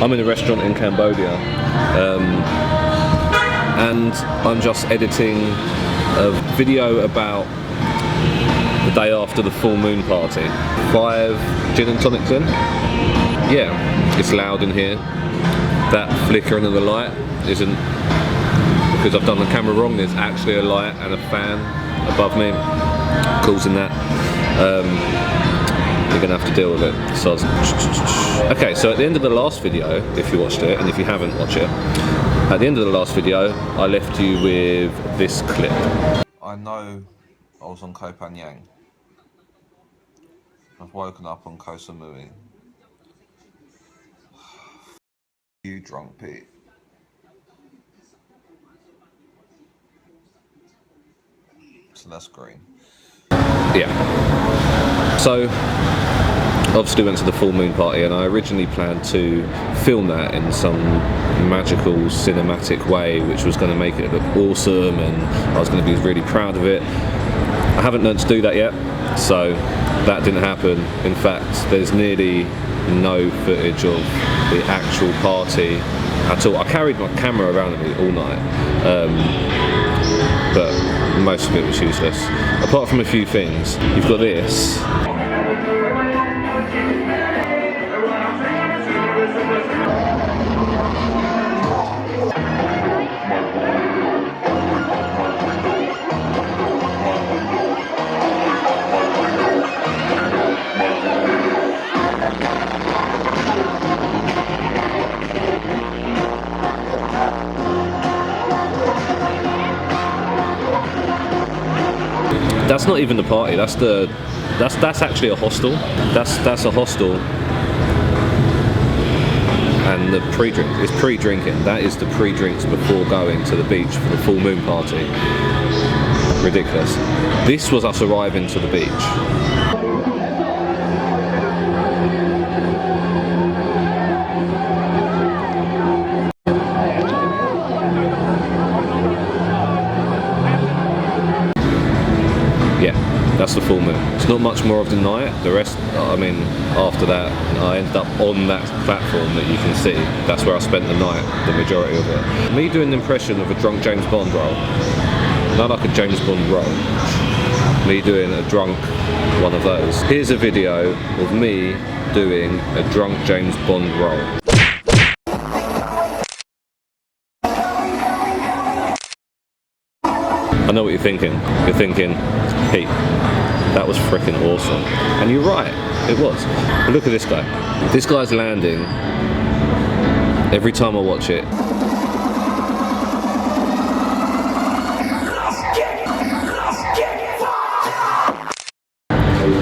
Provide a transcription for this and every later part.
I'm in a restaurant in Cambodia, and I'm just editing a video about the day after the full moon party. 5 gin and tonics in. Yeah, it's loud in here. That flickering of the light isn't because I've done the camera wrong. There's actually a light and a fan above me causing that. You're gonna have to deal with it. So okay, so at the end of the last video, if you watched it, and if you haven't, watch it. At the end of the last video, I left you with this clip. I know I was on Koh Phangan. I've woken up on Koh Samui. You drunk Pete. So that's green. Yeah. So obviously went to the full moon party, and I originally planned to film that in some magical cinematic way, which was going to make it look awesome, and I was going to be really proud of it. I haven't learned to do that yet, so that didn't happen. In fact, there's nearly no footage of the actual party at all. I carried my camera around with me all night, but most of it was useless. Apart from a few things, you've got this. That's not even the party. That's actually a hostel. That's a hostel. And the pre-drink is pre-drinking. That is the pre-drinks before going to the beach for the full moon party. Ridiculous. This was us arriving to the beach. That's the full moon. It's not much more of the night. The rest, I mean, after that, I ended up on that platform that you can see. That's where I spent the night, the majority of it. Me doing an impression of a drunk James Bond role. Not like a James Bond role. Me doing a drunk one of those. Here's a video of me doing a drunk James Bond role. I know what you're thinking. You're thinking, Pete, that was freaking awesome. And you're right, it was. But look at this guy. This guy's landing every time I watch it.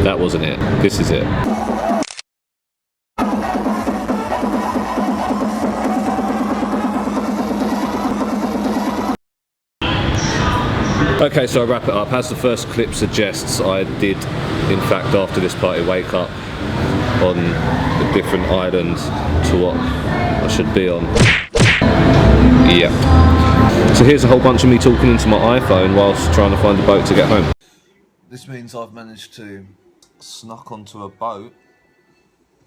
That wasn't it. This is it. Okay, so I wrap it up. As the first clip suggests, I did, in fact, after this party, wake up on a different island to what I should be on. Yeah. So here's a whole bunch of me talking into my iPhone whilst trying to find a boat to get home. This means I've managed to snuck onto a boat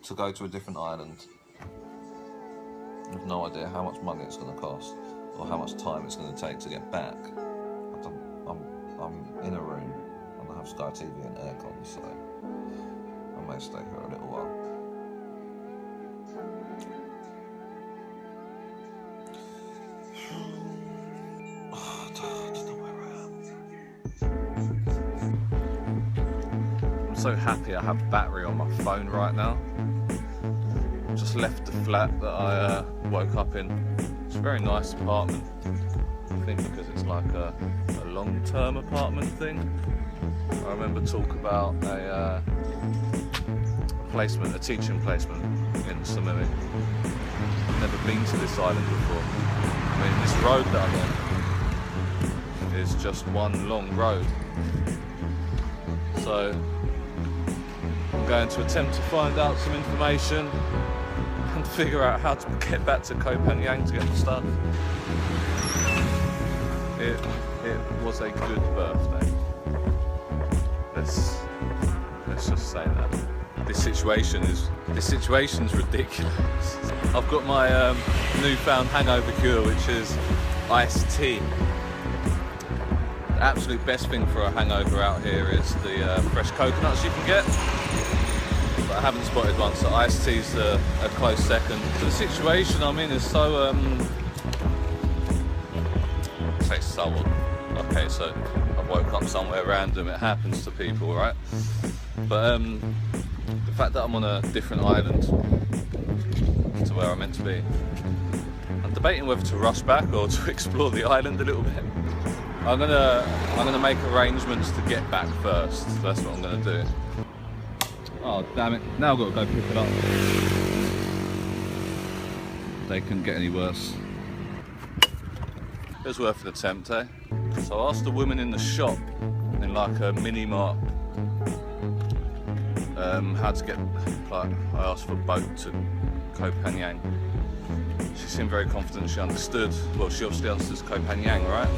to go to a different island. I have no idea how much money it's going to cost or how much time it's going to take to get back. I'm in a room and I have Sky TV and aircon, so I may stay here a little while. I don't know where I am. I'm so happy I have battery on my phone right now. Just left the flat that I woke up in. It's a very nice apartment. I think because it's like a long-term apartment thing. I remember talk about a placement, a teaching placement in Samui. I've never been to this island before. I mean, this road that I'm on is just one long road. So I'm going to attempt to find out some information and figure out how to get back to Koh Phangan to get the stuff. It was a good birthday. Let's just say that. This situation's ridiculous. I've got my newfound hangover cure, which is iced tea. The absolute best thing for a hangover out here is the fresh coconuts you can get. But I haven't spotted one, so iced tea's a close second. The situation I'm in is so okay, so I woke up somewhere random, it happens to people, right? But the fact that I'm on a different island to where I'm meant to be, I'm debating whether to rush back or to explore the island a little bit. I'm gonna make arrangements to get back first. That's what I'm gonna do. Oh damn it, now I've got to go pick it up. They couldn't get any worse. It was worth an attempt, eh? So I asked the woman in the shop, in like a mini mart, how to get, like, I asked for a boat to Koh Phangan. She seemed very confident she understood. Well, she obviously understands Koh Phangan, right?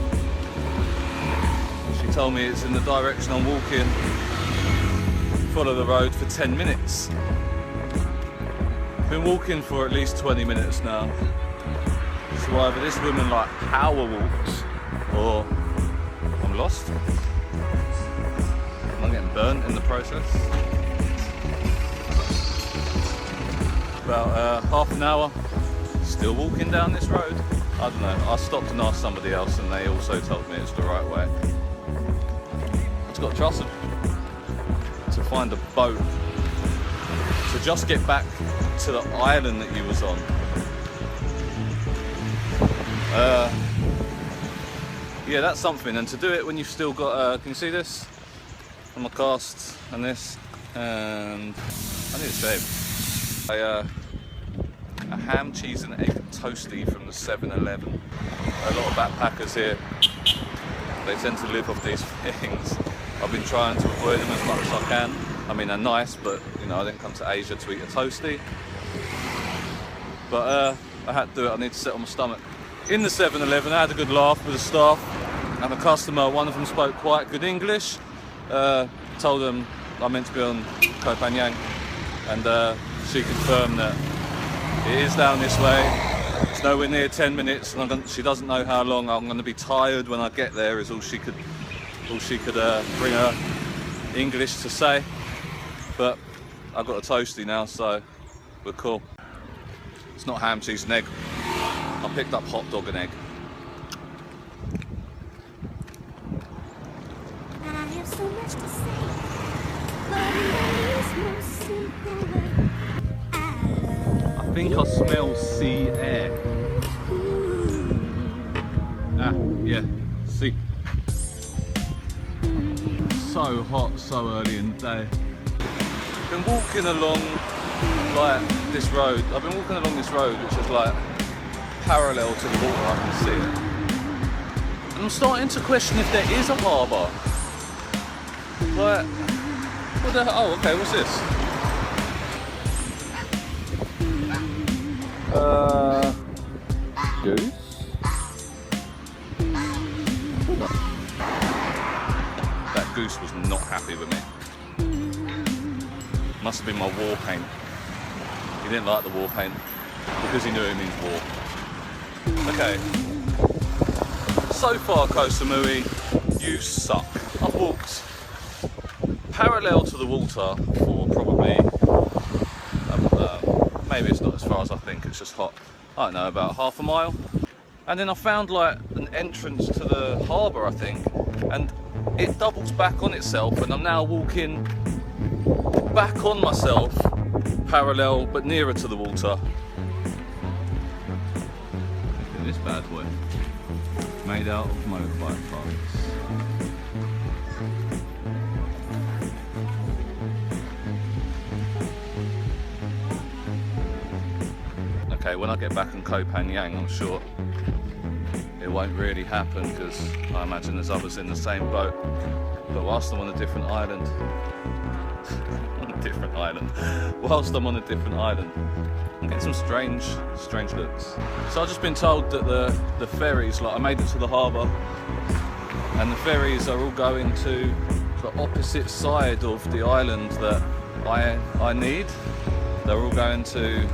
She told me it's in the direction I'm walking. Follow the road for 10 minutes. Been walking for at least 20 minutes now. So either this woman like power walks, or I'm lost. I'm getting burnt in the process. About half an hour, still walking down this road. I don't know, I stopped and asked somebody else and they also told me it's the right way. Just got to trust them. To find a boat, to just get back to the island that you was on. Yeah, that's something, and to do it when you've still got, can you see this? On my cast, and this, and I need to shave. A ham, cheese and egg toasty from the 7-Eleven. A lot of backpackers here, they tend to live off these things. I've been trying to avoid them as much as I can. I mean, they're nice, but you know, I didn't come to Asia to eat a toasty. But I had to do it, I need to settle my stomach. In the 7-Eleven, I had a good laugh with the staff and a customer. One of them spoke quite good English. Told them I meant to be on Koh Phangan, and she confirmed that it is down this way. It's nowhere near 10 minutes, and she doesn't know how long. I'm going to be tired when I get there, is all she could bring her English to say. But I've got a toasty now, so we're cool. It's not ham, cheese and egg. I picked up hot dog and egg. I have so much to say, but in most simple way, I think I smell sea air. Ah, yeah, sea. So hot, so early in the day. Been walking along like this road. I've been walking along this road, which is like parallel to the water. I can see it. And I'm starting to question if there is a harbour. Like, what the hell? Oh, okay. What's this? Goose. That goose was not happy with me. Must have been my war paint. He didn't like the war paint because he knew it means war. Okay. So far, Koh Samui, you suck. I've walked parallel to the water for probably, maybe it's not as far as I think, it's just hot. I don't know, about half a mile. And then I found like an entrance to the harbour, I think, and it doubles back on itself, and I'm now walking back on myself, parallel but nearer to the water. Look at this bad boy, made out of motorbike parts. Okay, when I get back in Koh Phangan, I'm sure it won't really happen because I imagine there's others in the same boat. But whilst I'm on a different island, whilst I'm on a different island, I'm getting some strange looks. So I've just been told that the ferries, like I made it to the harbour, and the ferries are all going to the opposite side of the island that I need. They're all going to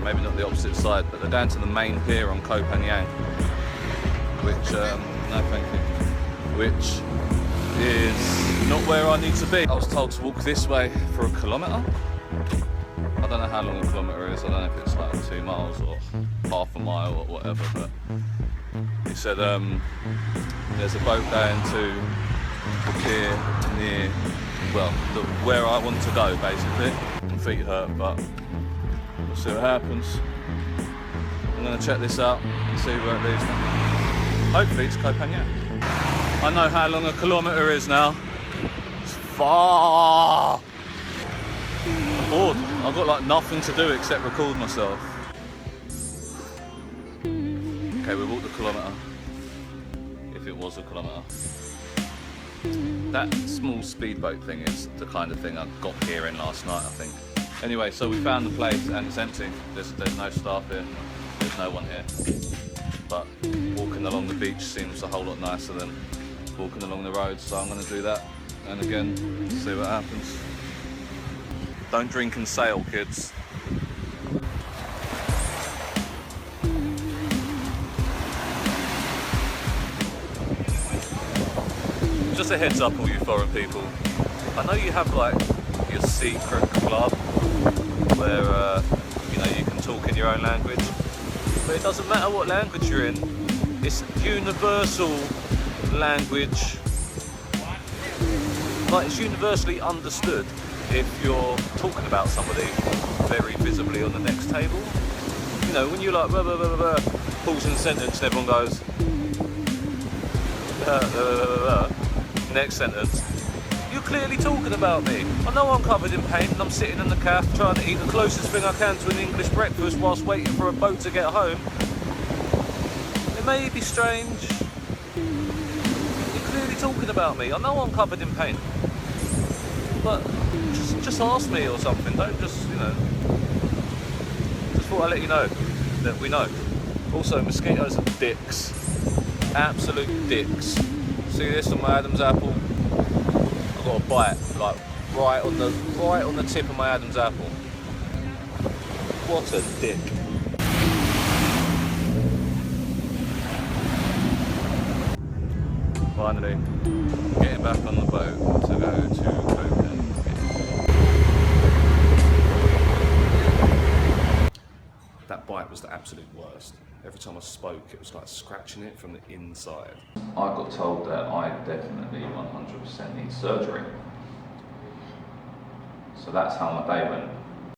maybe not the opposite side, but they're down to the main pier on Koh Phangan, which, no thank you, which is not where I need to be. I was told to walk this way for a kilometre. I don't know how long a kilometre is, I don't know if it's like 2 miles or half a mile or whatever, but he said there's a boat going to the pier near, well, where I want to go basically. My feet hurt, but we'll see what happens. I'm going to check this out and see where it leads me. Hopefully it's Koh Phangan. I know how long a kilometre is now. It's far. I'm bored. I've got like nothing to do except record myself. Okay, we walked a kilometre. If it was a kilometre. That small speedboat thing is the kind of thing I got here in last night, I think. Anyway, so we found the place and it's empty. There's no staff here. There's no one here. But walking along the beach seems a whole lot nicer than walking along the road, so I'm going to do that. And again, see what happens. Don't drink and sail, kids. Just a heads up, all you foreign people. I know you have like your secret club where you know, you can talk in your own language, but it doesn't matter what language you're in. It's universal language. Like, it's universally understood if you're talking about somebody very visibly on the next table. You know, when you're like blah, blah, blah, blah, blah, pause in a sentence and everyone goes blah, blah, blah, blah, blah. Next sentence, you're clearly talking about me. I know I'm covered in paint and I'm sitting in the cafe trying to eat the closest thing I can to an English breakfast whilst waiting for a boat to get home. It may be strange. You're clearly talking about me. I know I'm covered in paint. But just ask me or something. Don't just, you know. Just thought I'd let you know that we know. Also, mosquitoes are dicks. Absolute dicks. See this on my Adam's apple? I've got a bite, like right on the tip of my Adam's apple. What a dick. Finally, getting back on the boat to go to Koh Phangan. That bite was the absolute worst. Every time I spoke, it was like scratching it from the inside. I got told that I definitely 100% need surgery. So that's how my day went.